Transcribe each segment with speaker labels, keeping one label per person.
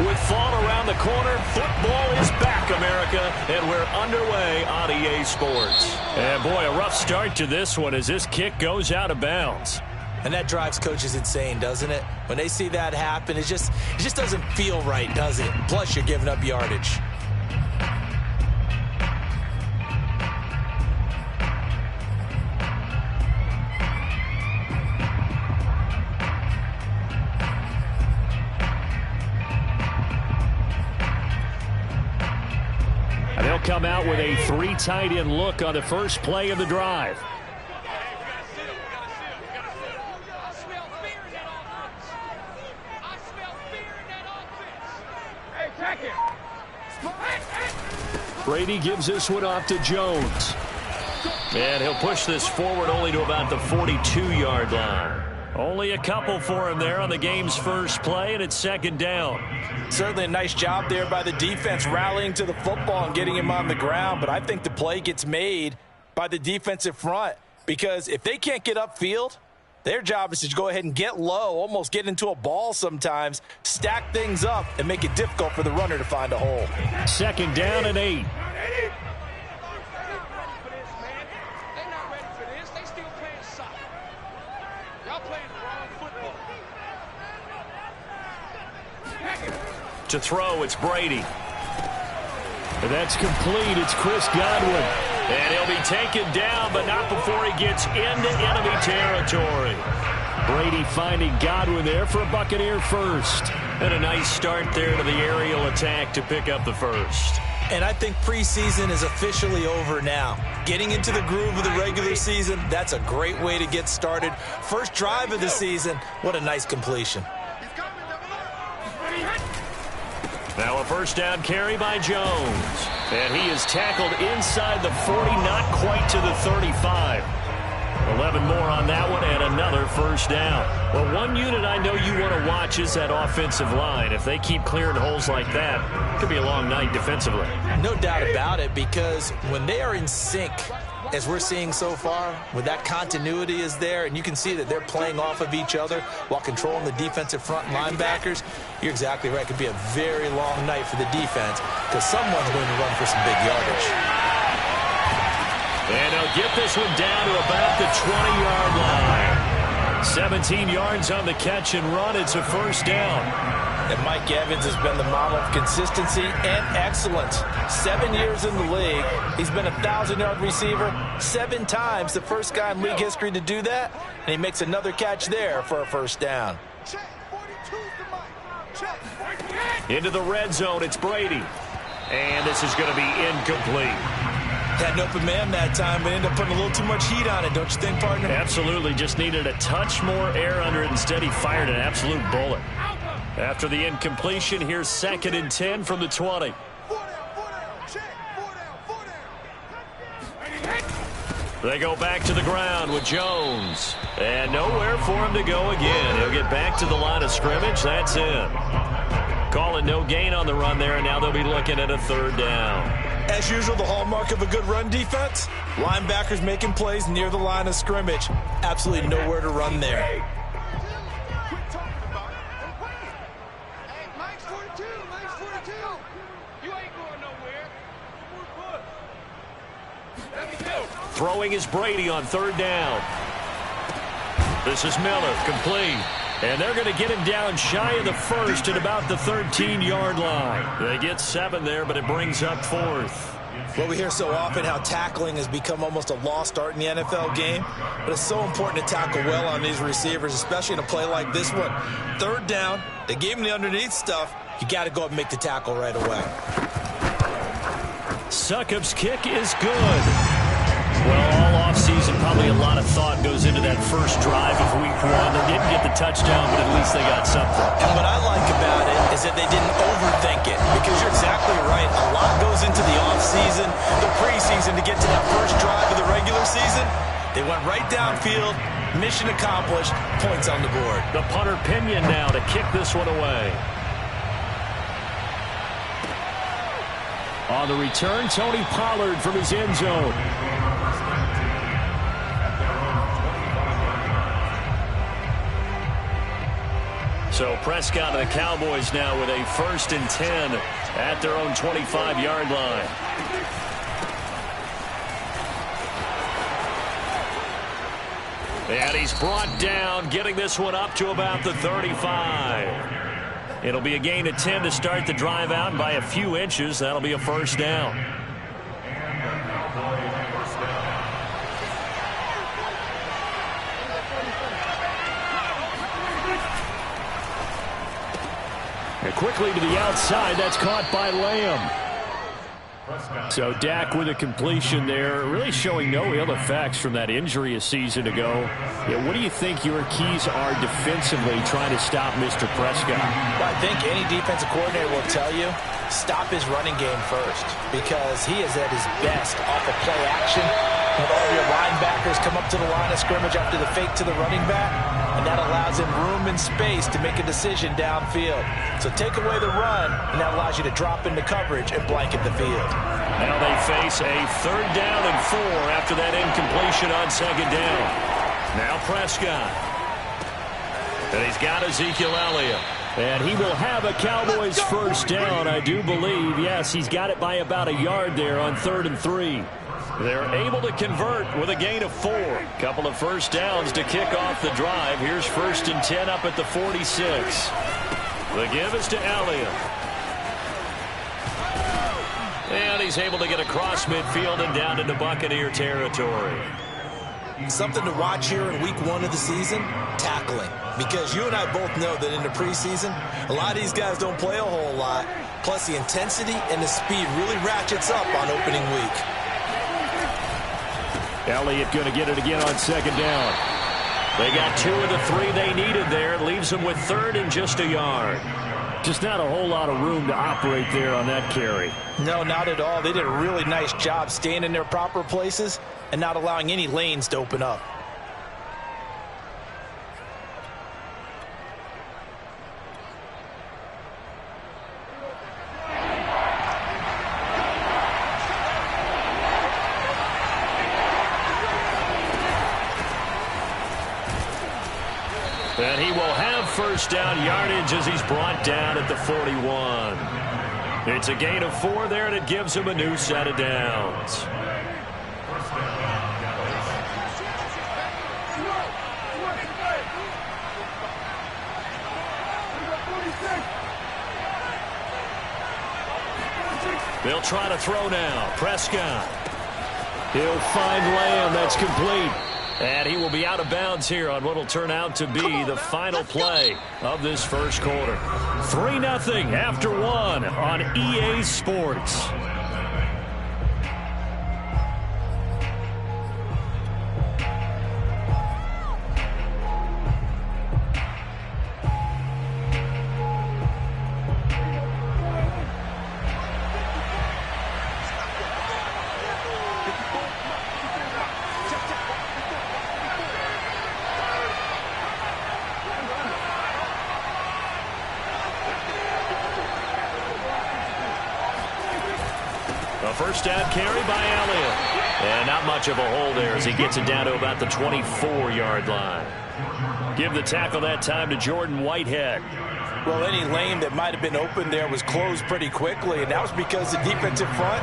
Speaker 1: With fall around the corner, football is back, America, and we're underway on EA Sports. And boy, a rough start to this one as this kick goes out of bounds.
Speaker 2: And that drives coaches insane, doesn't it? When they see that happen, it just doesn't feel right, does it? Plus, you're giving up yardage.
Speaker 1: They'll come out with a 3 tight end look on the first play of the drive. Brady gives this one off to Jones. And he'll push this forward only to about the 42-yard line. Only a couple for him there on the game's first play, and it's second down.
Speaker 2: Certainly a nice job there by the defense rallying to the football and getting him on the ground, but I think the play gets made by the defensive front because if they can't get upfield, their job is to go ahead and get low, almost get into a ball sometimes, stack things up, and make it difficult for the runner to find a hole.
Speaker 1: Second down and 8. To throw, it's Brady. And that's complete. It's Chris Godwin. And he'll be taken down, but not before he gets into enemy territory. Brady finding Godwin there for a Buccaneer first. And a nice start there to the aerial attack to pick up the first.
Speaker 2: And I think preseason is officially over now. Getting into the groove of the regular season, that's a great way to get started. First drive of the season, what a nice completion.
Speaker 1: Now a first down carry by Jones. And he is tackled inside the 40, not quite to the 35. 11 more on that one and another first down. Well, one unit I know you want to watch is that offensive line. If they keep clearing holes like that, it could be a long night defensively.
Speaker 2: No doubt about it, because when they are in sync, as we're seeing so far, when that continuity is there, and you can see that they're playing off of each other while controlling the defensive front linebackers, you're exactly right. It could be a very long night for the defense because someone's going to run for some big yardage.
Speaker 1: And they'll get this one down to about the 20-yard line. 17 yards on the catch and run. It's a first down.
Speaker 2: And Mike Evans has been the model of consistency and excellence. 7 years in the league. He's been a 1,000-yard receiver 7 times, the first guy in league history to do that. And he makes another catch there for a first down.
Speaker 1: Into the red zone, it's Brady. And this is going to be incomplete.
Speaker 2: Had an open man that time, but ended up putting a little too much heat on it, don't you think, partner?
Speaker 1: Absolutely. Just needed a touch more air under it. Instead, he fired an absolute bullet. After the incompletion, here's 2nd and 10 from the 20. They go back to the ground with Jones. And nowhere for him to go again. He'll get back to the line of scrimmage. That's it. Calling no gain on the run there, and now they'll be looking at a third down.
Speaker 2: As usual, the hallmark of a good run defense, linebackers making plays near the line of scrimmage. Absolutely nowhere to run there.
Speaker 1: Throwing is Brady on third down. This is Miller, complete. And they're going to get him down shy of the first at about the 13-yard line. They get 7 there, but it brings up 4th.
Speaker 2: Well, we hear so often how tackling has become almost a lost art in the NFL game, but it's so important to tackle well on these receivers, especially in a play like this one. Third down, they gave him the underneath stuff. You got to go up and make the tackle right away.
Speaker 1: Succop's kick is good. Well, all offseason, probably a lot of thought goes into that first drive of week 1. They didn't get the touchdown, but at least they got something.
Speaker 2: And what I like about it is that they didn't overthink it, because you're exactly right. A lot goes into the offseason, the preseason to get to that first drive of the regular season. They went right downfield, mission accomplished, points on the board.
Speaker 1: The punter Pinion now to kick this one away. On the return, Tony Pollard from his end zone. So Prescott and the Cowboys now with a 1st and 10 at their own 25-yard line. And he's brought down, getting this one up to about the 35. It'll be a gain of 10 to start the drive out, and by a few inches, that'll be a 1st down. And quickly to the outside, that's caught by Lamb. So Dak with a completion there, really showing no ill effects from that injury a season ago. Yeah, what do you think your keys are defensively trying to stop Mr. Prescott?
Speaker 2: Well, I think any defensive coordinator will tell you, stop his running game first, because he is at his best off of play action. When all your linebackers come up to the line of scrimmage after the fake to the running back, and that allows him room and space to make a decision downfield. So take away the run, and that allows you to drop into coverage and blanket the field.
Speaker 1: Now they face a 3rd down and 4 after that incompletion on 2nd down. Now Prescott. And he's got Ezekiel Elliott. And he will have a Cowboys 1st down, I do believe. Yes, he's got it by about a yard there on 3rd and 3. They're able to convert with a gain of 4. Couple of 1st downs to kick off the drive. Here's 1st and 10 up at the 46. The give is to Elliott. And he's able to get across midfield and down into Buccaneer territory.
Speaker 3: Something to watch here in week 1 of the season, tackling. Because you and I both know that in the preseason, a lot of these guys don't play a whole lot. Plus the intensity and the speed really ratchets up on opening week.
Speaker 1: Elliott going to get it again on 2nd down. They got 2 of the 3 they needed there. Leaves them with 3rd and just a yard. Just not a whole lot of room to operate there on that carry.
Speaker 2: No, not at all. They did a really nice job staying in their proper places and not allowing any lanes to open up.
Speaker 1: And he will have 1st down yardage as he's brought down at the 41. It's a gain of 4 there, and it gives him a new set of downs. They'll try to throw now. Prescott. He'll find Lamb. That's complete. And he will be out of bounds here on what will turn out to be the final play of this 1st quarter. 3-0 after 1 on EA Sports. A 1st down carry by Elliott. And not much of a hole there as he gets it down to about the 24-yard line. Give the tackle that time to Jordan Whitehead.
Speaker 2: Well, any lane that might have been open there was closed pretty quickly, and that was because the defensive front,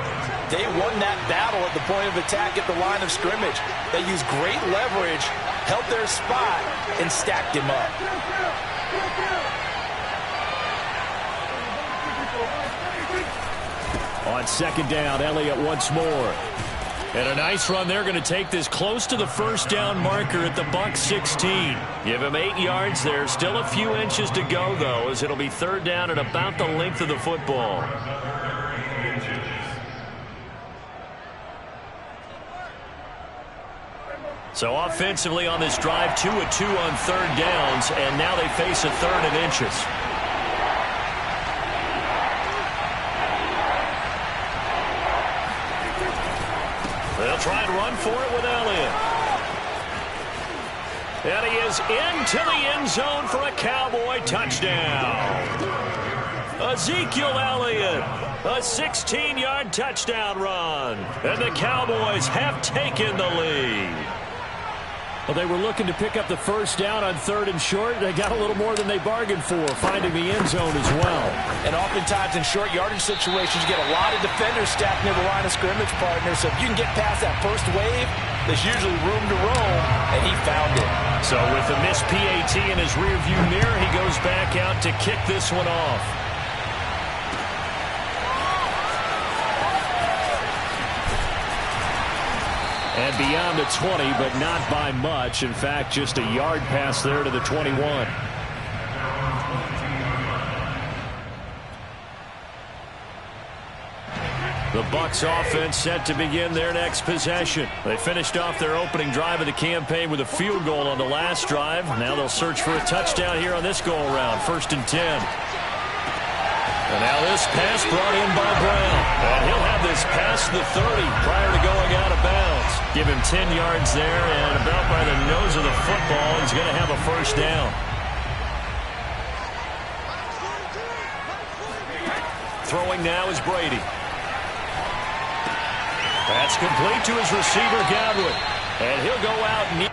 Speaker 2: they won that battle at the point of attack at the line of scrimmage. They used great leverage, held their spot, and stacked him up.
Speaker 1: On 2nd down, Elliott once more. And a nice run. They're going to take this close to the 1st down marker at the Bucks 16. Give him 8 yards there. Still a few inches to go, though, as it'll be 3rd down at about the length of the football. So offensively on this drive, 2 of 2 on 3rd downs, and now they face a 3rd and inches. They'll try and run for it with Elliott. And he is into the end zone for a Cowboy touchdown. Ezekiel Elliott, a 16-yard touchdown run. And the Cowboys have taken the lead. Well, they were looking to pick up the first down on 3rd and short. They got a little more than they bargained for, finding the end zone as well.
Speaker 2: And oftentimes in short yardage situations, you get a lot of defenders stacked near the line of scrimmage, partner. So if you can get past that first wave, there's usually room to roam, and he found it.
Speaker 1: So with a missed PAT in his rearview mirror, he goes back out to kick this one off. And beyond the 20, but not by much. In fact, just a yard pass there to the 21. The Bucks offense set to begin their next possession. They finished off their opening drive of the campaign with a field goal on the last drive. Now they'll search for a touchdown here on this go-around. 1st and 10. And now this pass brought in by Brown. And he'll have this past the 30 prior to going out of bounds. Give him 10 yards there, and about by the nose of the football, he's going to have a first down. Throwing now is Brady. That's complete to his receiver, Godwin. And he'll go out and...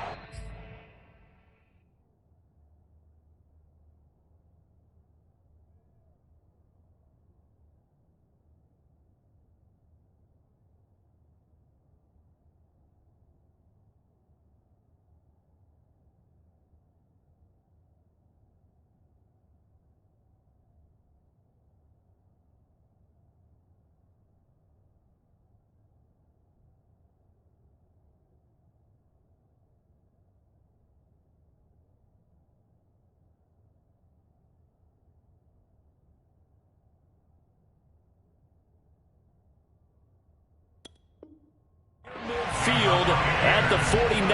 Speaker 1: Midfield at the 49.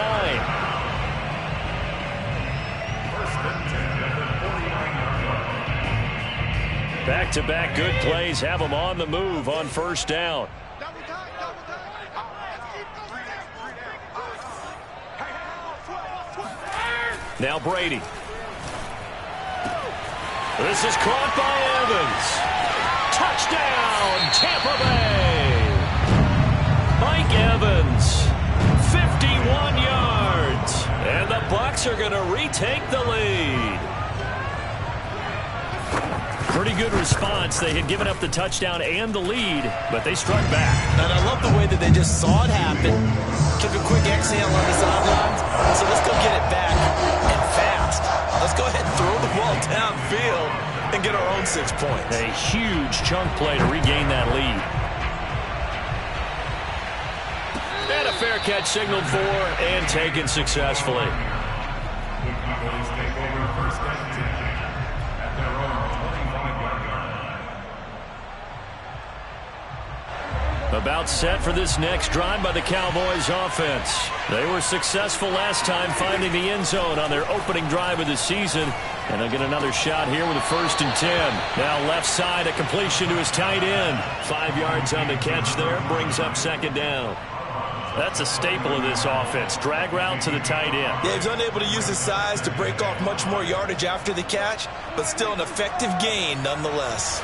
Speaker 1: Back-to-back good plays have them on the move on first down. Now Brady. This is caught by Evans. Touchdown, Tampa Bay. Mike Evans, 51 yards. And the Bucks are going to retake the lead. Pretty good response. They had given up the touchdown and the lead, but they struck back.
Speaker 3: And I love the way that they just saw it happen, took a quick exhale on the sidelines. So let's go get it back and fast. Let's go ahead and throw the ball downfield and get our own 6 points.
Speaker 1: A huge chunk play to regain that lead. And a fair catch signaled for and taken successfully. About set for this next drive by the Cowboys offense. They were successful last time finding the end zone on their opening drive of the season. And they'll get another shot here with a 1st and 10. Now left side, a completion to his tight end. 5 yards on the catch there, brings up 2nd down. That's a staple of this offense. Drag route to the tight end.
Speaker 3: Yeah, he's unable to use his size to break off much more yardage after the catch, but still an effective gain nonetheless.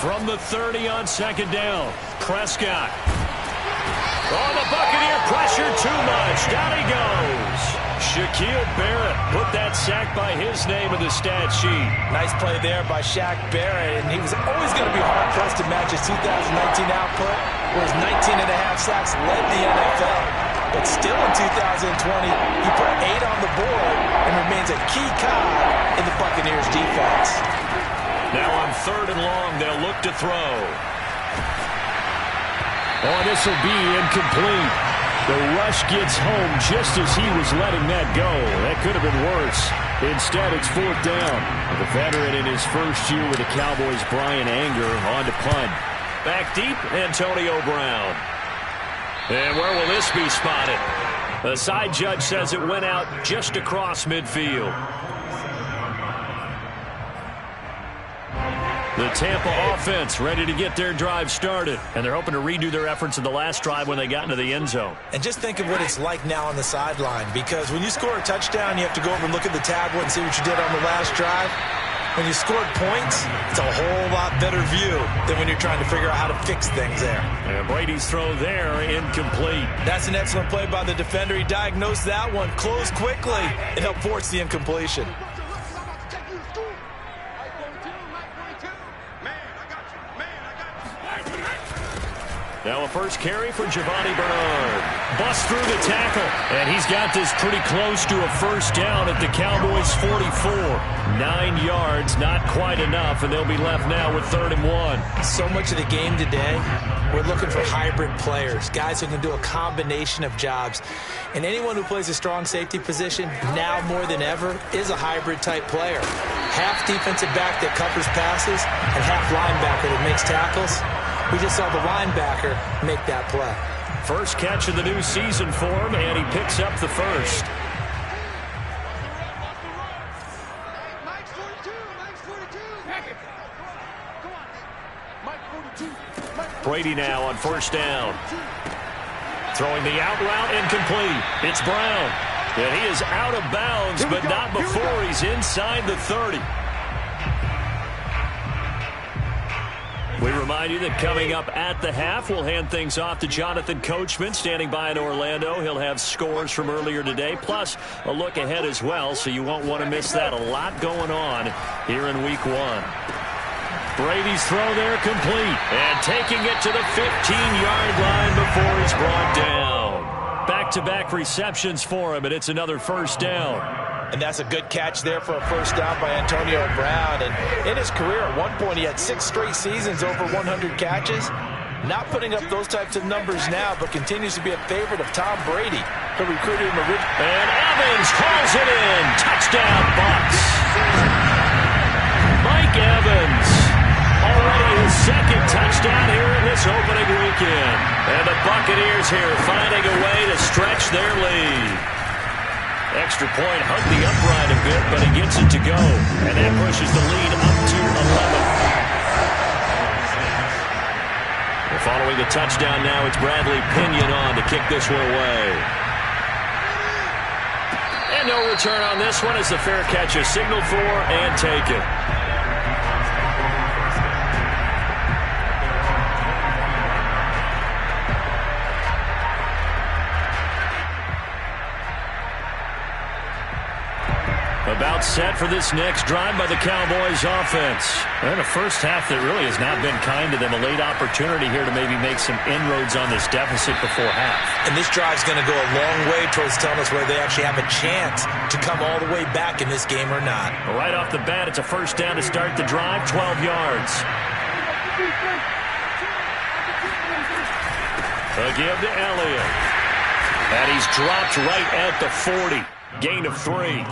Speaker 1: From the 30 on 2nd down, Prescott. Oh, the Buccaneer pressure too much. Down he goes. Shaquille Barrett put that sack by his name in the stat sheet.
Speaker 2: Nice play there by Shaq Barrett, and he was always going to be hard-pressed to match his 2019 output, where his 19.5 sacks led the NFL. But still in 2020, he put 8 on the board and remains a key cog in the Buccaneers' defense.
Speaker 1: Now on 3rd and long, they'll look to throw. Oh, this will be incomplete. The rush gets home just as he was letting that go. That could have been worse. Instead, it's 4th down. The veteran in his first year with the Cowboys, Brian Anger, on to punt. Back deep, Antonio Brown. And where will this be spotted? The side judge says it went out just across midfield. The Tampa offense ready to get their drive started. And they're hoping to redo their efforts in the last drive when they got into the end zone.
Speaker 3: And just think of what it's like now on the sideline, because when you score a touchdown, you have to go over and look at the tablet and see what you did on the last drive. when you scored points, it's a whole lot better view than when you're trying to figure out how to fix things there.
Speaker 1: And Brady's throw there, incomplete.
Speaker 3: That's an excellent play by the defender. He diagnosed that one, closed quickly, and helped force the incompletion.
Speaker 1: Now a first carry for Giovanni Bernard. Busts through the tackle, and he's got this pretty close to a first down at the Cowboys' 44. 9 yards, not quite enough, and they'll be left now with 3rd and 1.
Speaker 3: So much of the game today, we're looking for hybrid players, guys who can do a combination of jobs. And anyone who plays a strong safety position, now more than ever, is a hybrid-type player. Half defensive back that covers passes, and half linebacker that makes tackles. We just saw the linebacker make that play.
Speaker 1: First catch of the new season for him, and he picks up the first. Brady now on first down. Throwing the out route, incomplete. It's Brown. And he is out of bounds, but not before he's inside the 30. We remind you that coming up at the half, we'll hand things off to Jonathan Coachman, standing by in Orlando. He'll have scores from earlier today, plus a look ahead as well, so you won't want to miss that. A lot going on here in Week 1. Brady's throw there complete, and taking it to the 15-yard line before he's brought down. Back-to-back receptions for him, and it's another first down.
Speaker 2: And that's a good catch there for a first down by Antonio Brown. And in his career, at one point, he had 6 straight seasons over 100 catches. Not putting up those types of numbers now, but continues to be a favorite of Tom Brady, who recruited him originally.
Speaker 1: And Evans hauls it in. Touchdown, Bucks. Mike Evans, already his 2nd touchdown here in this opening weekend. And the Buccaneers here finding a way to stretch their lead. Extra point hugged the upright a bit, but he gets it to go. And that pushes the lead up to 11. Following the touchdown now, it's Bradley Pinion on to kick this one away. And no return on this one as the fair catch is signaled for and taken. About set for this next drive by the Cowboys offense. And a first half that really has not been kind to them. A late opportunity here to maybe make some inroads on this deficit before half.
Speaker 3: And this drive's going to go a long way towards telling us whether they actually have a chance to come all the way back in this game or not.
Speaker 1: Right off the bat, it's a first down to start the drive, 12 yards. A give to Elliott. And he's dropped right at the 40. Gain of 3.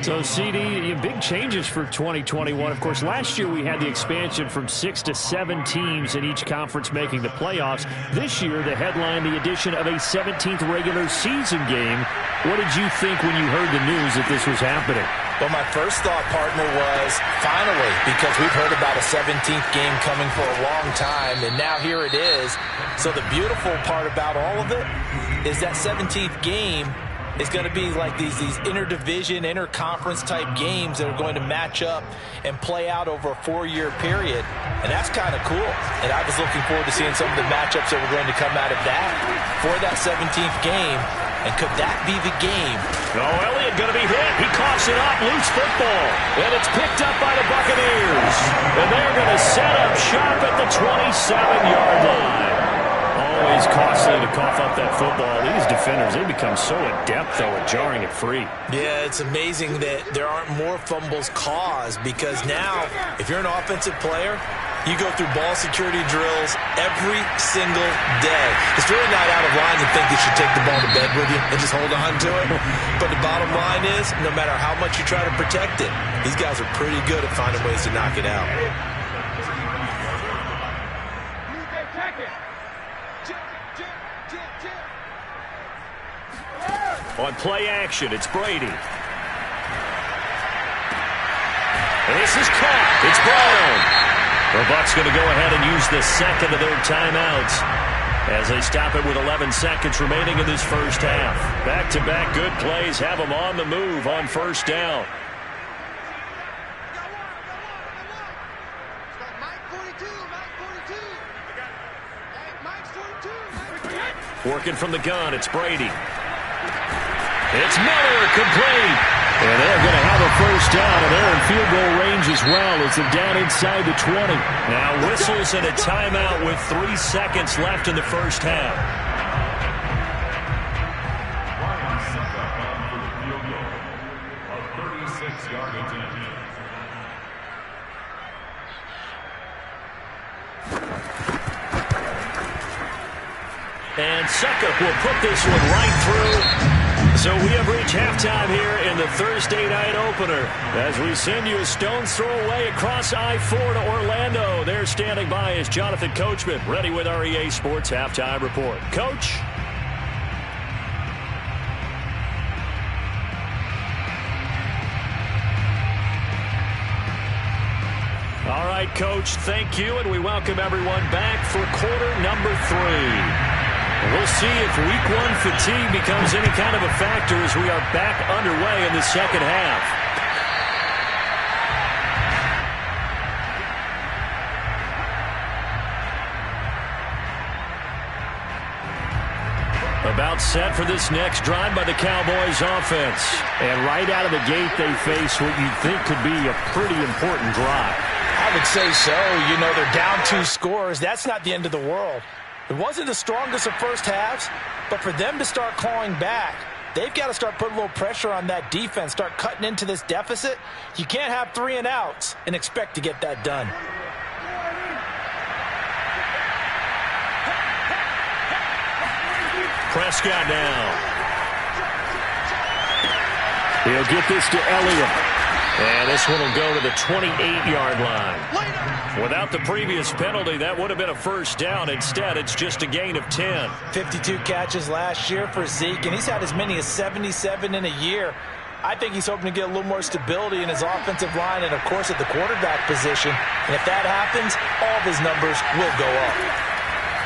Speaker 1: So, CD, big changes for 2021. Of course, last year we had the expansion from 6 to 7 teams in each conference making the playoffs. This year, the headline, the addition of a 17th regular season game. What did you think when you heard the news that this was happening?
Speaker 2: Well, my first thought, partner, was finally, because we've heard about a 17th game coming for a long time, and now here it is. So the beautiful part about all of it is that 17th game is going to be like these interdivision, interconference type games that are going to match up and play out over a 4-year period. And that's kind of cool. And I was looking forward to seeing some of the matchups that were going to come out of that for that 17th game. And could that be the game?
Speaker 1: Oh, Elliott going to be hit. He coughs it up. Loose football. And it's picked up by the Buccaneers. And they're going to set up shop at the 27-yard line. Always costly to cough up that football. These defenders, they become so adept, though, at jarring it free.
Speaker 3: Yeah, it's amazing that there aren't more fumbles caused, because now, if you're an offensive player, you go through ball security drills every single day. It's really not out of line to think you should take the ball to bed with you and just hold on to it. But the bottom line is, no matter how much you try to protect it, these guys are pretty good at finding ways to knock it out.
Speaker 1: On play action, it's Brady. And this is caught. It's Brown. The Bucs going to go ahead and use the second of their timeouts as they stop it with 11 seconds remaining in this first half. Back-to-back good plays have them on the move on first down. Working from the gun, it's Brady. It's Miller, complete. And they're going to have a first down, and they're in field goal range as well as they're down inside the 20. Now whistles and a timeout with 3 seconds left in the first half. And Suckup will put this one right through. So we have reached halftime here in the Thursday night opener as we send you a stone's throw away across I-4 to Orlando. There standing by is Jonathan Coachman, ready with our EA Sports Halftime Report. Coach? All right, Coach, thank you, and we welcome everyone back for quarter number 3. We'll see if week 1 fatigue becomes any kind of a factor as we are back underway in the second half. About set for this next drive by the Cowboys offense. And right out of the gate, they face what you think could be a pretty important drive.
Speaker 2: I would say so. You know, they're down 2 scores. That's not the end of the world. It wasn't the strongest of first halves, but for them to start clawing back, they've got to start putting a little pressure on that defense, start cutting into this deficit. You can't have 3 and outs and expect to get that done.
Speaker 1: Prescott now. He'll get this to Elliott. And this one will go to the 28-yard line. Without the previous penalty, that would have been a first down. Instead, it's just a gain of 10.
Speaker 2: 52 catches last year for Zeke, and he's had as many as 77 in a year. I think he's hoping to get a little more stability in his offensive line and, of course, at the quarterback position. And if that happens, all of his numbers will go up.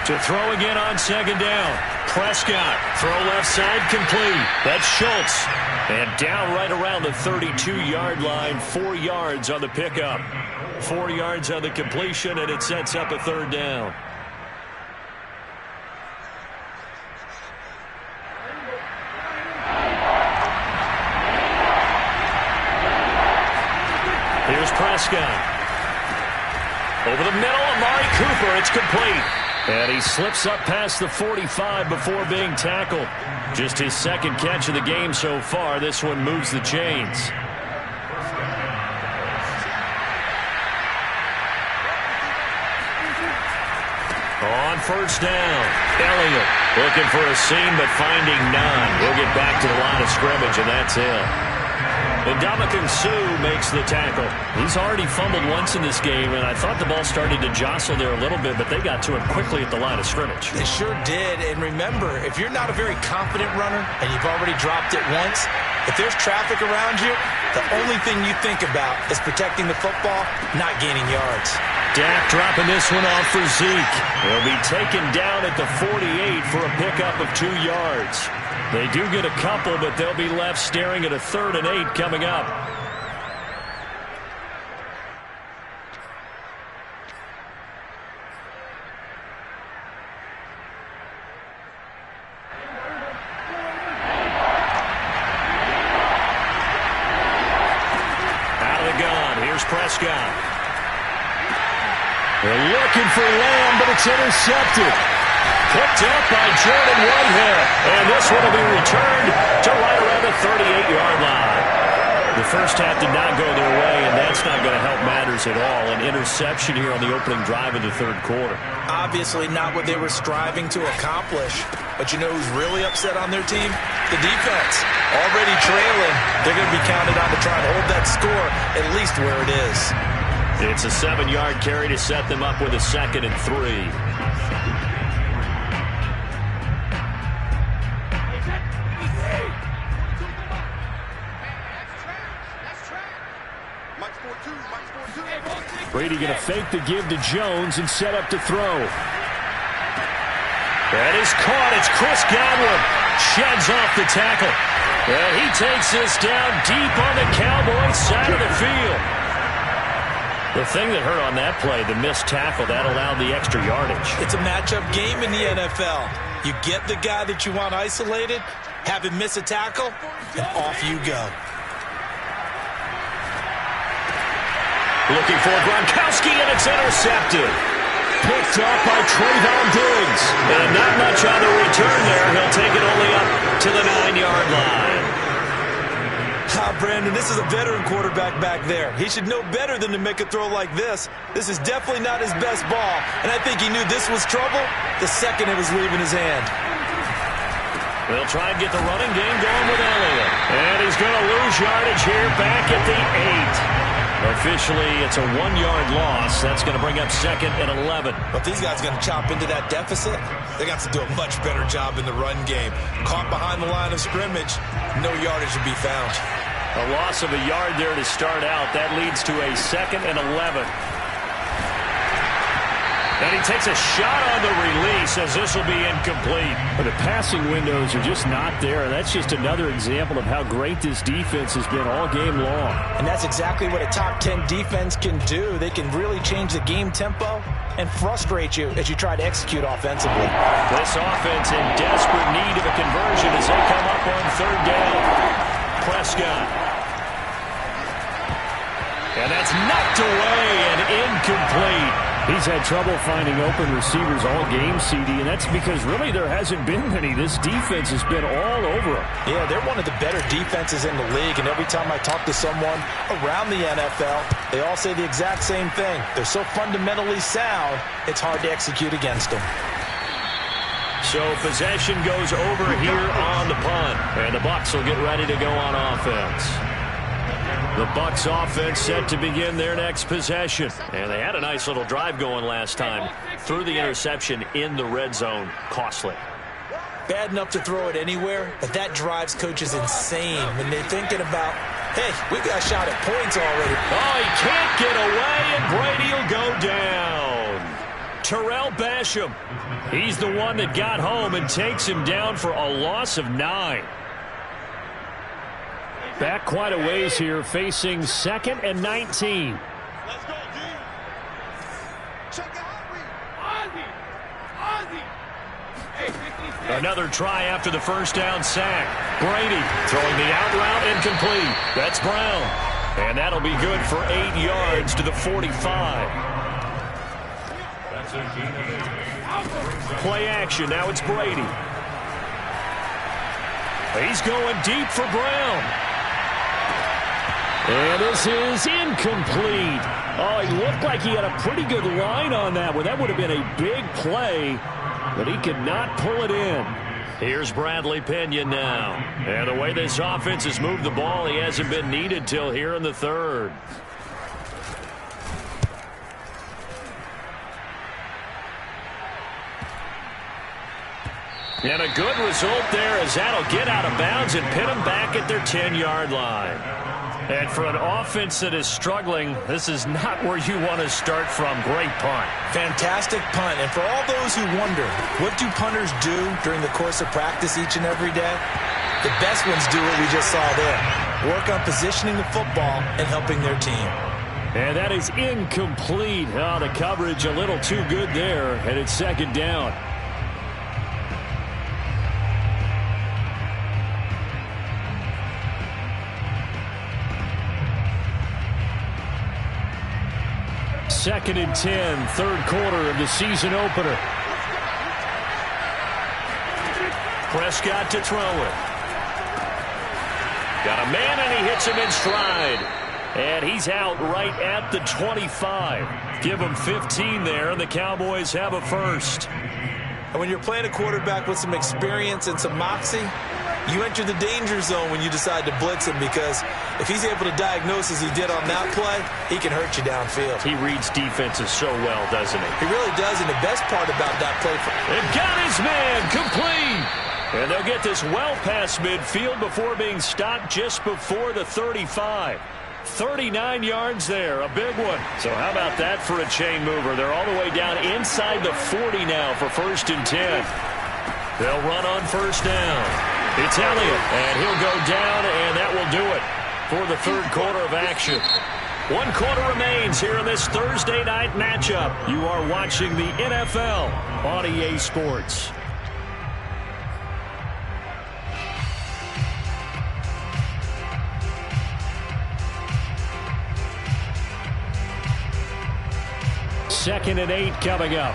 Speaker 1: To throw again on second down. Prescott, throw left side, complete. That's Schultz. And down right around the 32-yard line, 4 yards on the pickup. 4 yards on the completion, and it sets up a third down. Here's Prescott. Over the middle, Amari Cooper, it's complete. And he slips up past the 45 before being tackled. Just his second catch of the game so far. This one moves the chains. On first down, Elliott looking for a seam but finding none. He'll get back to the line of scrimmage, and that's it. And Ndamukong Suh makes the tackle. He's already fumbled once in this game, and I thought the ball started to jostle there a little bit, but they got to him quickly at the line of scrimmage.
Speaker 2: They sure did. And remember, if you're not a very confident runner and you've already dropped it once, if there's traffic around you, the only thing you think about is protecting the football, not gaining yards.
Speaker 1: Dak dropping this one off for Zeke. He'll be taken down at the 48 for a pickup of 2 yards. They do get a couple, but they'll be left staring at a 3rd and 8 coming up. Out of the gun, here's Prescott. They're looking for Lamb, but it's intercepted. Picked up by Jordan Whitehead. And this one will be returned to right around the 38-yard line. The first half did not go their way, and that's not going to help matters at all. An interception here on the opening drive of the third quarter.
Speaker 2: Obviously not what they were striving to accomplish. But you know who's really upset on their team? The defense. Already trailing. They're going to be counted on to try and hold that score at least where it is.
Speaker 1: It's a 7-yard carry to set them up with a 2nd and 3. Brady going to fake the give to Jones and set up to throw. That is caught. It's Chris Godwin. Sheds off the tackle. And he takes this down deep on the Cowboys side of the field. The thing that hurt on that play, the missed tackle, that allowed the extra yardage.
Speaker 2: It's a matchup game in the NFL.
Speaker 3: You get the guy that you want isolated, have him miss a tackle, and off you go.
Speaker 1: Looking for Gronkowski, and it's intercepted. Picked up by Trayvon Diggs. And not much on the return there. He'll take it only up to the 9-yard line.
Speaker 3: Brandon, this is a veteran quarterback back there. He should know better than to make a throw like this. This is definitely not his best ball, and I think he knew this was trouble the second it was leaving his hand.
Speaker 1: They'll try and get the running game going with Elliott. And he's going to lose yardage here back at the 8. Officially, it's a 1-yard loss. That's going to bring up 2nd and 11.
Speaker 3: But these guys are going to chop into that deficit. They got to do a much better job in the run game. Caught behind the line of scrimmage, no yardage to be found.
Speaker 1: A loss of a yard there to start out. That leads to a 2nd and 11. And he takes a shot on the release as this will be incomplete.
Speaker 4: But the passing windows are just not there. That's just another example of how great this defense has been all game long.
Speaker 2: And that's exactly what a top 10 defense can do. They can really change the game tempo and frustrate you as you try to execute offensively.
Speaker 1: This offense in desperate need of a conversion as they come up on 3rd down. Prescott. And that's knocked away and incomplete.
Speaker 4: He's had trouble finding open receivers all game, CD, and that's because really there hasn't been many. This defense has been all over them.
Speaker 2: Yeah, they're one of the better defenses in the league, and every time I talk to someone around the NFL, they all say the exact same thing. They're so fundamentally sound, it's hard to execute against them.
Speaker 1: So possession goes over here on the punt, and the Bucs will get ready to go on offense. The Bucs offense set to begin their next possession. And they had a nice little drive going last time. Threw the interception in the red zone. Costly.
Speaker 3: Bad enough to throw it anywhere, but that drives coaches insane when they're thinking about, hey, we got a shot at points already.
Speaker 1: Oh, he can't get away, and Brady will go down. Terrell Basham. He's the one that got home and takes him down for a loss of 9.
Speaker 4: Back quite a ways here, facing 2nd and 19.
Speaker 5: Let's go, D. Check it out.
Speaker 1: Another try after the first down sack. Brady throwing the out route incomplete. That's Brown. And that'll be good for 8 yards to the 45. Play action. Now it's Brady. He's going deep for Brown.
Speaker 4: And this is incomplete. Oh, he looked like he had a pretty good line on that one. That would have been a big play, but he could not pull it in.
Speaker 1: Here's Bradley Pinion now. And the way this offense has moved the ball, he hasn't been needed till here in the 3rd. And a good result there as that'll get out of bounds and pin them back at their 10-yard line. And for an offense that is struggling, this is not where you want to start from. Great punt.
Speaker 3: Fantastic punt. And for all those who wonder, what do punters do during the course of practice each and every day? The best ones do what we just saw there. Work on positioning the football and helping their team.
Speaker 4: And that is incomplete. Oh, the coverage a little too good there, and it's 2nd down. Second and 10, 3rd quarter of the season opener.
Speaker 1: Prescott to throw it. Got a man, and he hits him in stride. And he's out right at the 25. Give him 15 there, and the Cowboys have a first.
Speaker 3: And when you're playing a quarterback with some experience and some moxie, you enter the danger zone when you decide to blitz him, because if he's able to diagnose as he did on that play, he can hurt you downfield.
Speaker 1: He reads defenses so well, doesn't he?
Speaker 3: He really does, and the best part about that play...
Speaker 1: They've got his man complete. And they'll get this well past midfield before being stopped just before the 35. 39 yards there, a big one. So how about that for a chain mover? They're all the way down inside the 40 now for 1st and 10. They'll run on 1st down. It's Elliott, and he'll go down, and that will do it for the 3rd quarter of action. 1 quarter remains here in this Thursday night matchup. You are watching the NFL on EA Sports.
Speaker 4: 2nd and 8 coming up.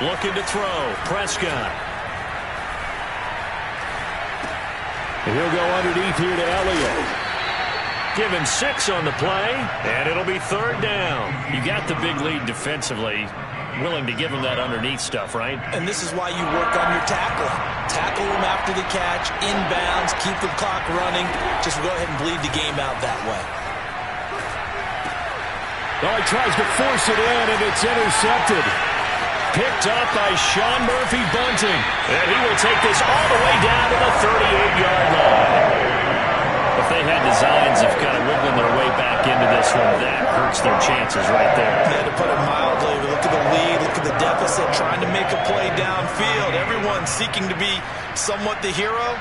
Speaker 1: Looking to throw. Prescott.
Speaker 4: And he'll go underneath here to Elliott.
Speaker 1: Give him 6 on the play, and it'll be 3rd down. You got the big lead defensively. Willing to give him that underneath stuff, right?
Speaker 3: And this is why you work on your tackling. Tackle him after the catch, inbounds, keep the clock running. Just go ahead and bleed the game out that way.
Speaker 4: Well, he tries to force it in, and it's intercepted.
Speaker 1: Picked up by Sean Murphy Bunting. And he will take this all the way down to the 38-yard line. If they had designs of kind of wiggling their way back into this one, that hurts their chances right there.
Speaker 3: Yeah, to put it mildly, look at the lead, look at the deficit, trying to make a play downfield. Everyone seeking to be somewhat the hero.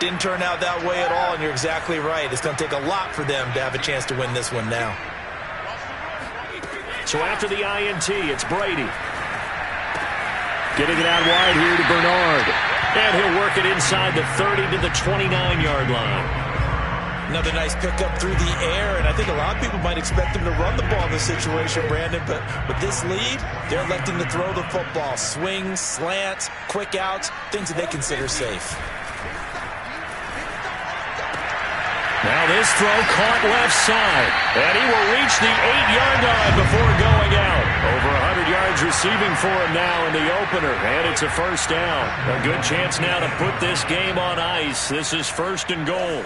Speaker 3: Didn't turn out that way at all, and you're exactly right. It's going to take a lot for them to have a chance to win this one now.
Speaker 1: So after the INT, it's Brady.
Speaker 4: Getting it out wide here to Bernard.
Speaker 1: And he'll work it inside the 30 to the 29-yard line.
Speaker 3: Another nice pickup through the air, and I think a lot of people might expect them to run the ball in this situation, Brandon, but with this lead, they're electing to throw the football. Swings, slants, quick outs, things that they consider safe.
Speaker 1: Now this throw caught left side, and he will reach the 8-yard line before going out. Over 100 yards receiving for him now in the opener, and it's a 1st down. A good chance now to put this game on ice. This is 1st and goal.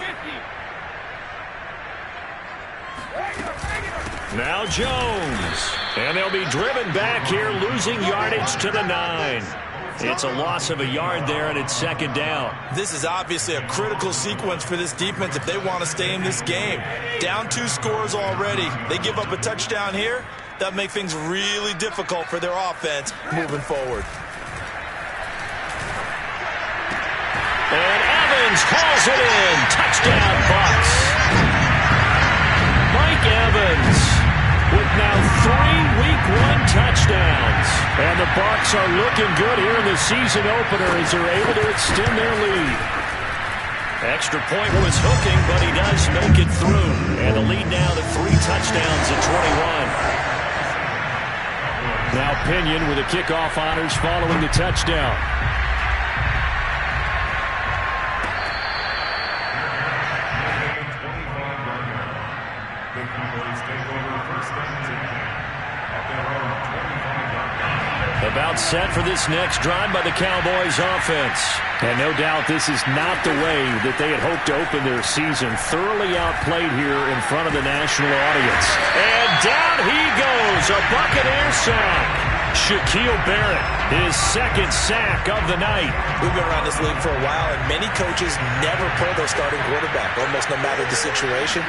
Speaker 1: Now Jones, and they'll be driven back here, losing yardage to the 9. It's a loss of a yard there, and it's 2nd down.
Speaker 3: This is obviously a critical sequence for this defense if they want to stay in this game. Down 2 scores already. They give up a touchdown here. That make things really difficult for their offense moving forward.
Speaker 1: And Evans calls it in. Touchdown, Bucks. Mike Evans with now 3 Week 1 touchdowns. And the Bucks are looking good here in the season opener as they're able to extend their lead. Extra point was hooking, but he does make it through. And the lead now to 3 touchdowns at 21.
Speaker 4: Now Pinion with the kickoff honors following the touchdown.
Speaker 1: About set for this next drive by the Cowboys offense.
Speaker 4: And no doubt this is not the way that they had hoped to open their season. Thoroughly outplayed here in front of the national audience.
Speaker 1: And down he goes. A Buccaneer sack. Shaquille Barrett, his 2nd sack of the night.
Speaker 3: We've been around this league for a while, and many coaches never pull their starting quarterback, almost no matter the situation.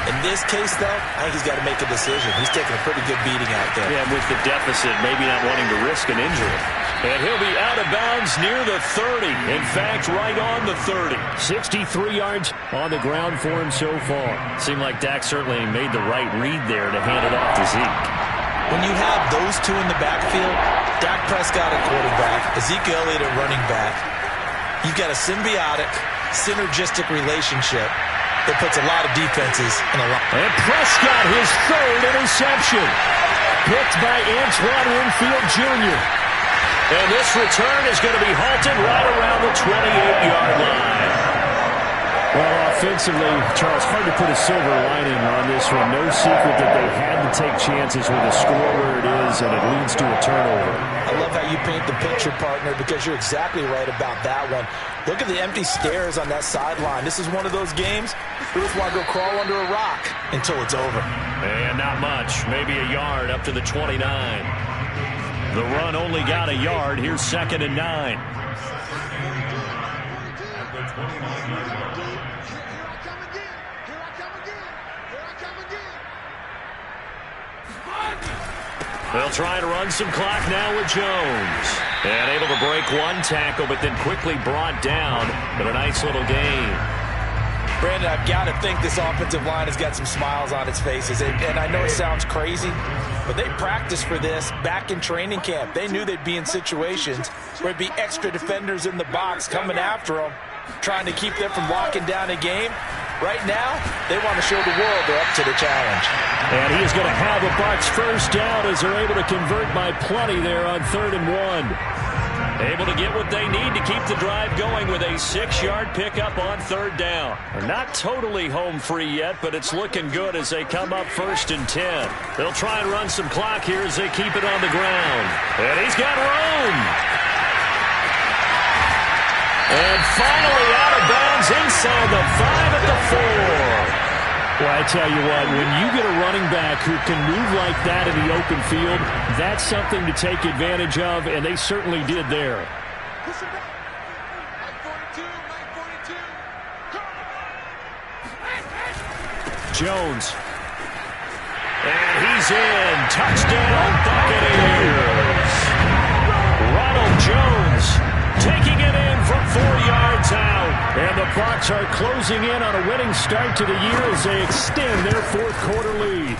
Speaker 3: In this case, though, I think he's got to make a decision. He's taking a pretty good beating out there.
Speaker 1: Yeah, with the deficit, maybe not wanting to risk an injury. And he'll be out of bounds near the 30. In fact, right on the 30.
Speaker 4: 63 yards on the ground for him so far.
Speaker 1: Seemed like Dak certainly made the right read there to hand it off to Zeke.
Speaker 3: When you have those 2 in the backfield, Dak Prescott at quarterback, Ezekiel Elliott at running back, you've got a symbiotic, synergistic relationship that puts a lot of defenses in a lot.
Speaker 4: And Prescott, his 3rd interception. Picked by Antoine Winfield Jr.
Speaker 1: And this return is going to be halted right around the 28-yard line.
Speaker 4: Well, offensively, Charles, hard to put a silver lining on this one. No secret that they had to take chances with a score where it is, and it leads to a turnover.
Speaker 3: I love how you paint the picture, partner, because you're exactly right about that one. Look at the empty stairs on that sideline. This is one of those games we just want to go crawl under a rock until it's over.
Speaker 1: And not much, maybe a yard up to the 29. The run only got a yard. Here's 2nd and 9. They'll try to run some clock now with Jones. And able to break 1 tackle, but then quickly brought down. But a nice little gain.
Speaker 3: Brandon, I've got to think this offensive line has got some smiles on its faces. And I know it sounds crazy, but they practiced for this back in training camp. They knew they'd be in situations where there'd be extra defenders in the box coming after them, trying to keep them from locking down a game.
Speaker 2: Right now, they want to show the world they're up to the challenge.
Speaker 4: And he is going to have a Bucks first down as they're able to convert by plenty there on 3rd and 1.
Speaker 1: Able to get what they need to keep the drive going with a 6-yard pickup on 3rd down. They're not totally home free yet, but it's looking good as they come up 1st and 10. They'll try and run some clock here as they keep it on the ground. And he's got room. And finally out of bounds inside the 5 at the 4.
Speaker 4: Well, I tell you what, when you get a running back who can move like that in the open field, that's something to take advantage of, and they certainly did there.
Speaker 1: Jones. And he's in. Touchdown, Buccaneers. Ronald Jones taking it in from 4 yards out.
Speaker 4: And the Bucs are closing in on a winning start to the year as they extend their 4th quarter lead.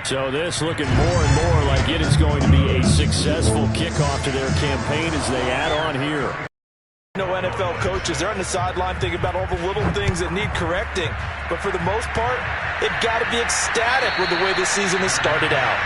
Speaker 4: So this looking more and more like it is going to be a successful kickoff to their campaign as they add on here.
Speaker 2: You know, NFL coaches, they're on the sideline thinking about all the little things that need correcting. But for the most part, they've got to be ecstatic with the way this season has started out.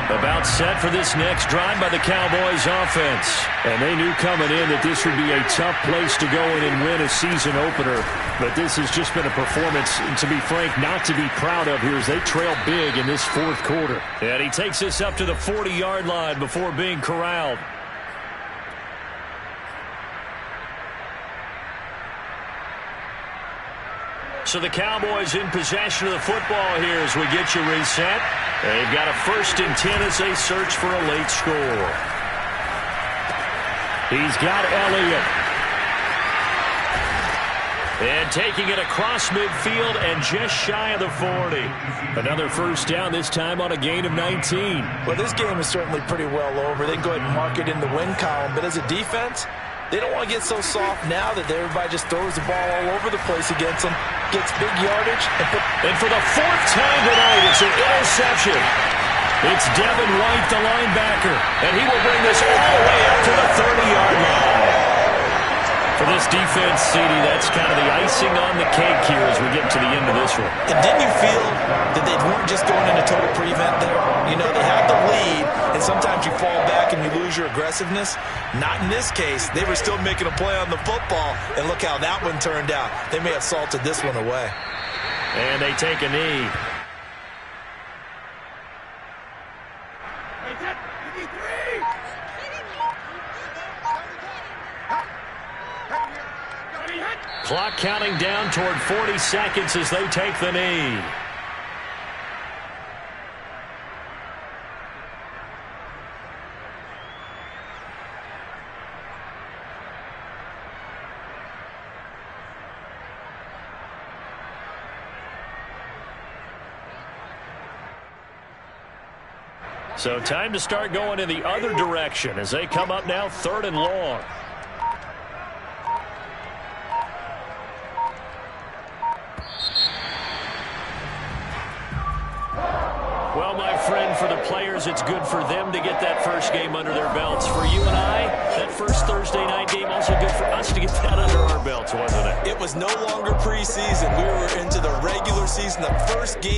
Speaker 1: About set for this next drive by the Cowboys offense.
Speaker 4: And they knew coming in that this would be a tough place to go in and win a season opener. But this has just been a performance, to be frank, not to be proud of here as they trail big in this 4th quarter.
Speaker 1: And he takes this up to the 40-yard line before being corralled. So the Cowboys in possession of the football here as we get you reset. They've got a 1st and 10 as they search for a late score.
Speaker 4: He's got Elliott.
Speaker 1: And taking it across midfield and just shy of the 40.
Speaker 4: Another first down, this time on a gain of 19.
Speaker 2: Well, this game is certainly pretty well over. They can go ahead and mark it in the win column. But as a defense, they don't want to get so soft now that everybody just throws the ball all over the place against them, gets big yardage.
Speaker 1: And for the 4th time tonight, it's an interception. It's Devin White, the linebacker, and he will bring this all the way up to the 30-yard line. For this defense, CD, that's kind of the icing on the cake here as we get to the end of this one.
Speaker 2: And didn't you feel that they weren't just going into total prevent there? You know, they had the lead, and sometimes you fall back and you lose your aggressiveness. Not in this case. They were still making a play on the football, and look how that one turned out. They may have salted this one away.
Speaker 1: And they take a knee. Clock counting down toward 40 seconds as they take the knee. So time to start going in the other direction as they come up now 3rd and long. Well, my friend, for the players, it's good for them to get that first game under their belts. For you and I, that first Thursday night game, also good for us to get that under our belts, wasn't it?
Speaker 2: It was no longer preseason. We were into the regular season, the first game.